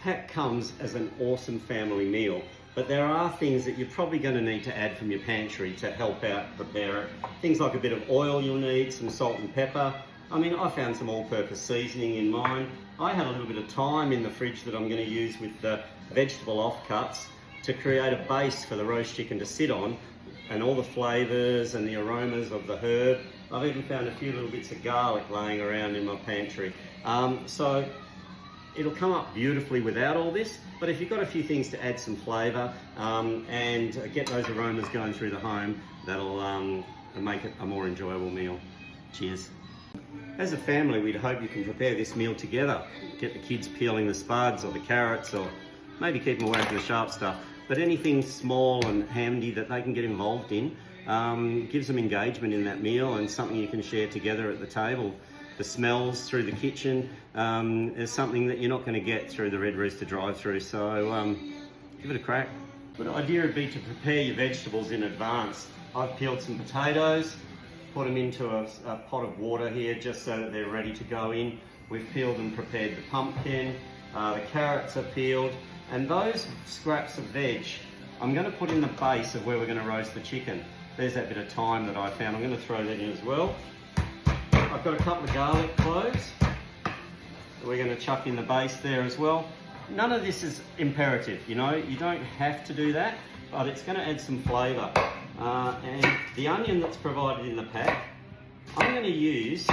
pack comes as an awesome family meal, but there are things that you're probably going to need to add from your pantry to help out prepare it. Things like a bit of oil you'll need, some salt and pepper. I mean, I found some all-purpose seasoning in mine. I had a little bit of thyme in the fridge that I'm going to use with the vegetable offcuts to create a base for the roast chicken to sit on, and all the flavours and the aromas of the herb. I've even found a few little bits of garlic laying around in my pantry. So it'll come up beautifully without all this, but if you've got a few things to add some flavour and get those aromas going through the home, that'll make it a more enjoyable meal. Cheers. As a family, we'd hope you can prepare this meal together. Get the kids peeling the spuds or the carrots, or maybe keep them away from the sharp stuff. But anything small and handy that they can get involved in gives them engagement in that meal and something you can share together at the table. The smells through the kitchen is something that you're not going to get through the Red Rooster drive-through, so give it a crack. Good idea would be to prepare your vegetables in advance. I've peeled some potatoes, put them into a pot of water here just so that they're ready to go in. We've peeled and prepared the pumpkin, the carrots are peeled, and those scraps of veg I'm going to put in the base of where we're going to roast the chicken. There's that bit of thyme that I found. I'm going to throw that in as well. I've got a couple of garlic cloves that we're going to chuck in the base there as well. None of this is imperative, you know, you don't have to do that, but it's going to add some flavour. And the onion that's provided in the pack, I'm going to use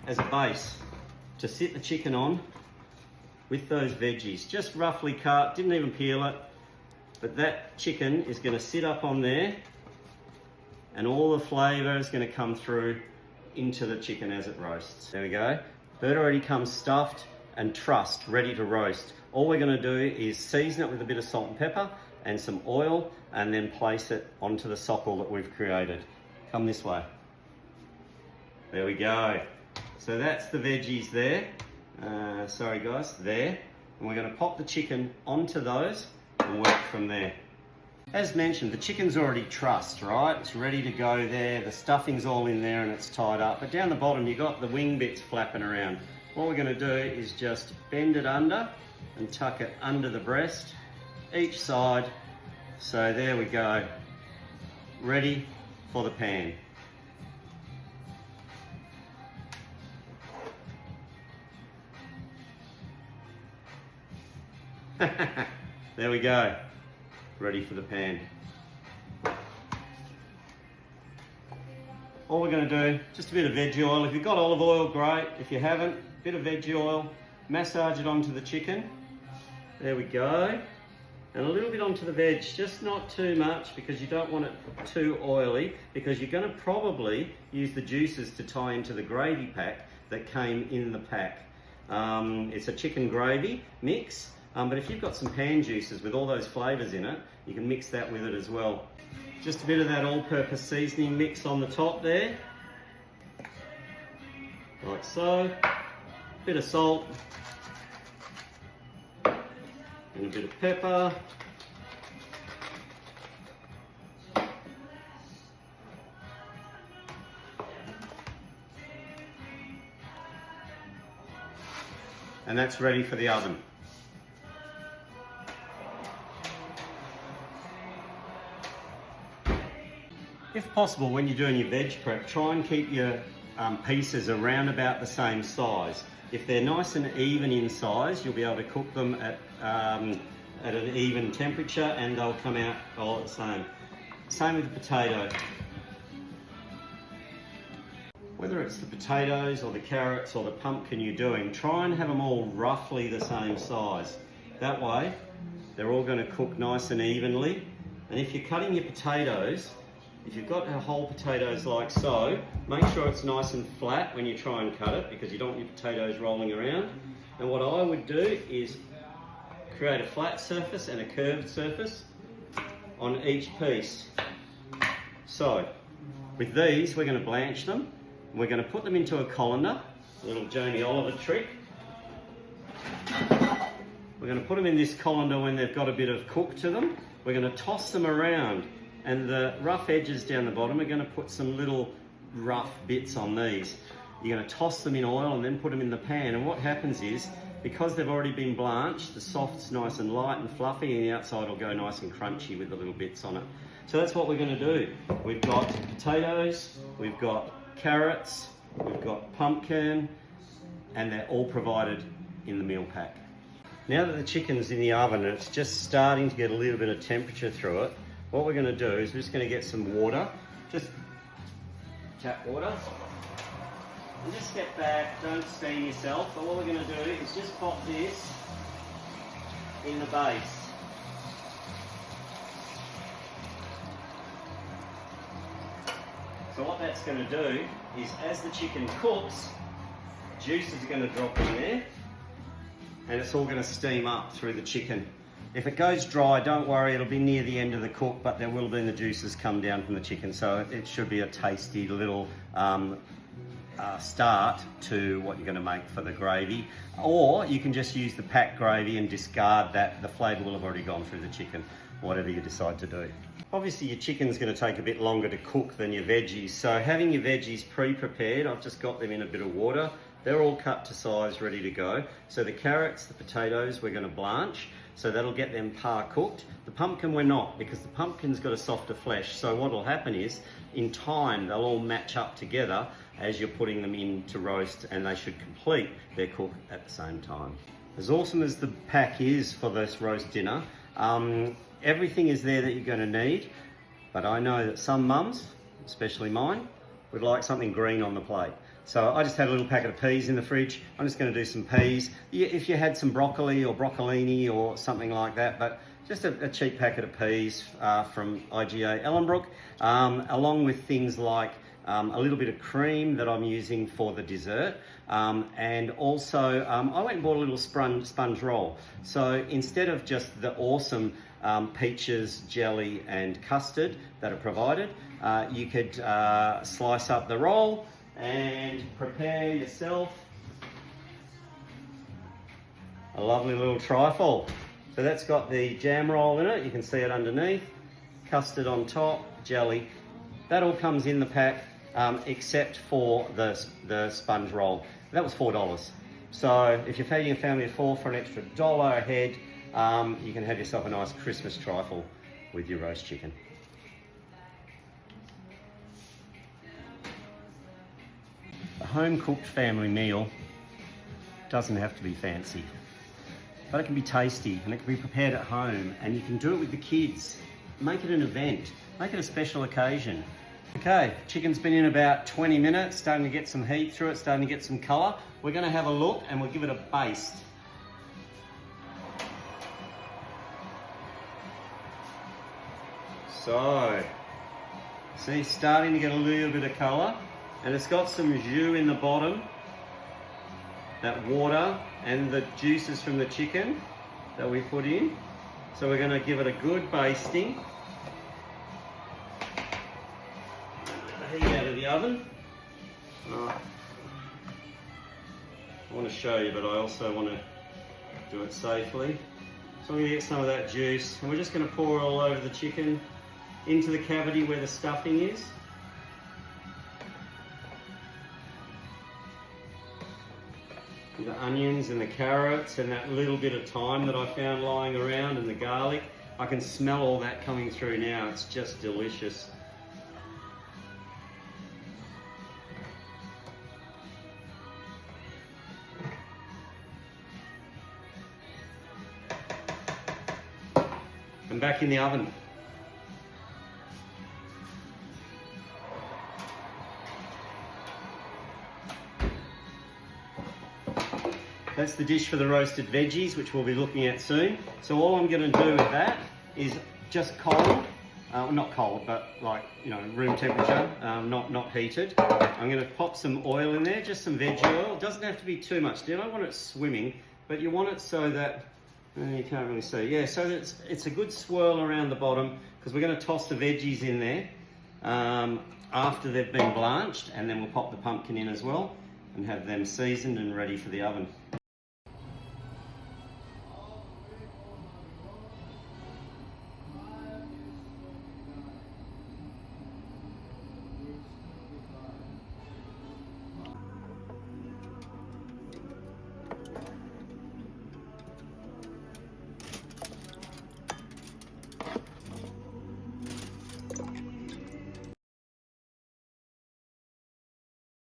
as a base to sit the chicken on with those veggies. Just roughly cut, didn't even peel it, but that chicken is going to sit up on there and all the flavour is going to come through into the chicken as it roasts. There we go. Bird already comes stuffed and trussed, ready to roast. All we're going to do is season it with a bit of salt and pepper and some oil, and then place it onto the sockle that we've created. Come this way. There we go. So that's the veggies there. Sorry guys, there. And we're going to pop the chicken onto those and work from there. As mentioned, the chicken's already trussed, right? It's ready to go there. The stuffing's all in there and it's tied up. But down the bottom, you've got the wing bits flapping around. What we're going to do is just bend it under and tuck it under the breast, each side. So there we go. Ready for the pan. There we go. Ready for the pan. All we're going to do, just a bit of veggie oil. If you've got olive oil, great. If you haven't, a bit of veggie oil. Massage it onto the chicken. There we go. And a little bit onto the veg, just not too much because you don't want it too oily, because you're going to probably use the juices to tie into the gravy pack that came in the pack. It's a chicken gravy mix. But if you've got some pan juices with all those flavours in it, you can mix that with it as well. Just a bit of that all-purpose seasoning mix on the top there. Like so. Bit of salt. And a bit of pepper. And that's ready for the oven. If possible, when you're doing your veg prep, try and keep your pieces around about the same size. If they're nice and even in size, you'll be able to cook them at an even temperature and they'll come out all the same. Same with the potato. Whether it's the potatoes or the carrots or the pumpkin you're doing, try and have them all roughly the same size. That way, they're all going to cook nice and evenly. And if you're cutting your potatoes, if you've got whole potatoes like so, make sure it's nice and flat when you try and cut it, because you don't want your potatoes rolling around. And what I would do is create a flat surface and a curved surface on each piece. So, with these, we're going to blanch them. We're going to put them into a colander, a little Jamie Oliver trick. We're going to put them in this colander when they've got a bit of cook to them. We're going to toss them around. And the rough edges down the bottom are going to put some little rough bits on these. You're going to toss them in oil and then put them in the pan. And what happens is, because they've already been blanched, the soft's nice and light and fluffy, and the outside will go nice and crunchy with the little bits on it. So that's what we're going to do. We've got potatoes, we've got carrots, we've got pumpkin, and they're all provided in the meal pack. Now that the chicken's in the oven and it's just starting to get a little bit of temperature through it, what we're going to do is we're just going to get some water, just tap water, and just step back, don't steam yourself, but what we're going to do is just pop this in the base. So what that's going to do is, as the chicken cooks, juices are going to drop in there, and it's all going to steam up through the chicken. If it goes dry, don't worry, it'll be near the end of the cook, but there will be the juices come down from the chicken, so it should be a tasty little start to what you're going to make for the gravy. Or you can just use the packed gravy and discard that. The flavour will have already gone through the chicken, whatever you decide to do. Obviously your chicken's going to take a bit longer to cook than your veggies, so having your veggies pre-prepared, I've just got them in a bit of water. They're all cut to size, ready to go. So the carrots, the potatoes, we're going to blanch, so that'll get them par cooked. The pumpkin we're not, because the pumpkin's got a softer flesh, so what will happen is, in time, they'll all match up together as you're putting them in to roast, and they should complete their cook at the same time. As awesome as the pack is for this roast dinner, everything is there that you're going to need, but I know that some mums, especially mine, would like something green on the plate. So I just had a little packet of peas in the fridge. I'm just going to do some peas. If you had some broccoli or broccolini or something like that, but just a cheap packet of peas from IGA Ellenbrook, along with things like a little bit of cream that I'm using for the dessert, and also I went and bought a little sponge roll. So instead of just the awesome peaches, jelly and custard that are provided, you could slice up the roll and prepare yourself a lovely little trifle. So that's got the jam roll in it, you can see it underneath, custard on top, jelly. That all comes in the pack, except for the sponge roll. That was $4. So if you're feeding a family of 4 for an extra $1 a head, you can have yourself a nice Christmas trifle with your roast chicken. A home-cooked family meal doesn't have to be fancy, but it can be tasty and it can be prepared at home, and you can do it with the kids. Make it an event, make it a special occasion. Okay, chicken's been in about 20 minutes, starting to get some heat through it, starting to get some colour. We're going to have a look and we'll give it a baste. So, see, starting to get a little bit of colour, and it's got some jus in the bottom, that water and the juices from the chicken that we put in. So we're going to give it a good basting. The heat out of the oven. I want to show you, but I also want to do it safely. So I'm going to get some of that juice, and we're just going to pour it all over the chicken, into the cavity where the stuffing is. The onions and the carrots and that little bit of thyme that I found lying around, and the garlic. I can smell all that coming through now. It's just delicious. And back in the oven. That's the dish for the roasted veggies, which we'll be looking at soon. So all I'm going to do with that is just cold, not cold, but like, you know, room temperature, not heated. I'm going to pop some oil in there, just some veg oil. It doesn't have to be too much. You don't want it swimming, but you want it so that, you can't really see. Yeah, so that it's a good swirl around the bottom, because we're going to toss the veggies in there after they've been blanched, and then we'll pop the pumpkin in as well and have them seasoned and ready for the oven.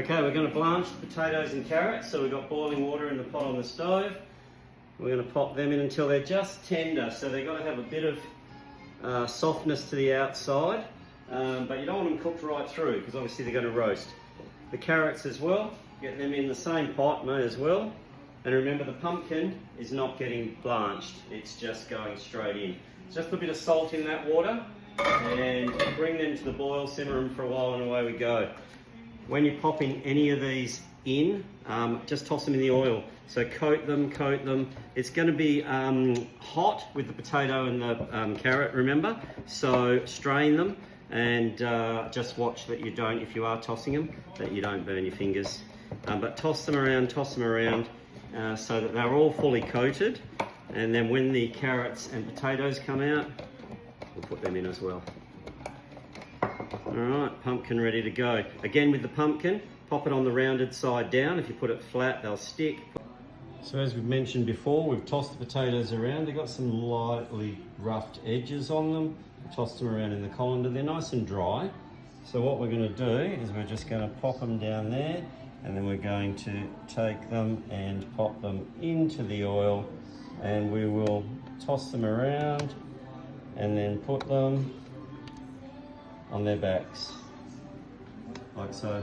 Okay, we're going to blanch the potatoes and carrots. So we've got boiling water in the pot on the stove. We're going to pop them in until they're just tender. So they've got to have a bit of softness to the outside, but you don't want them cooked right through because obviously they're going to roast. The carrots as well, get them in the same pot, may as well. And remember, the pumpkin is not getting blanched, it's just going straight in. Just a bit of salt in that water and bring them to the boil, simmer them for a while, and away we go. When you're popping any of these in, just toss them in the oil. So coat them. It's going to be hot with the potato and the carrot, remember? So strain them and just watch that you don't, if you are tossing them, that you don't burn your fingers. But toss them around so that they're all fully coated. And then when the carrots and potatoes come out, we'll put them in as well. All right, pumpkin ready to go. Again with the pumpkin, pop it on the rounded side down. If you put it flat, they'll stick. So as we've mentioned before, we've tossed the potatoes around. They've got some lightly roughed edges on them. Tossed them around in the colander. They're nice and dry. So what we're going to do is we're just going to pop them down there, and then we're going to take them and pop them into the oil, and we will toss them around and then put them on their backs, like so.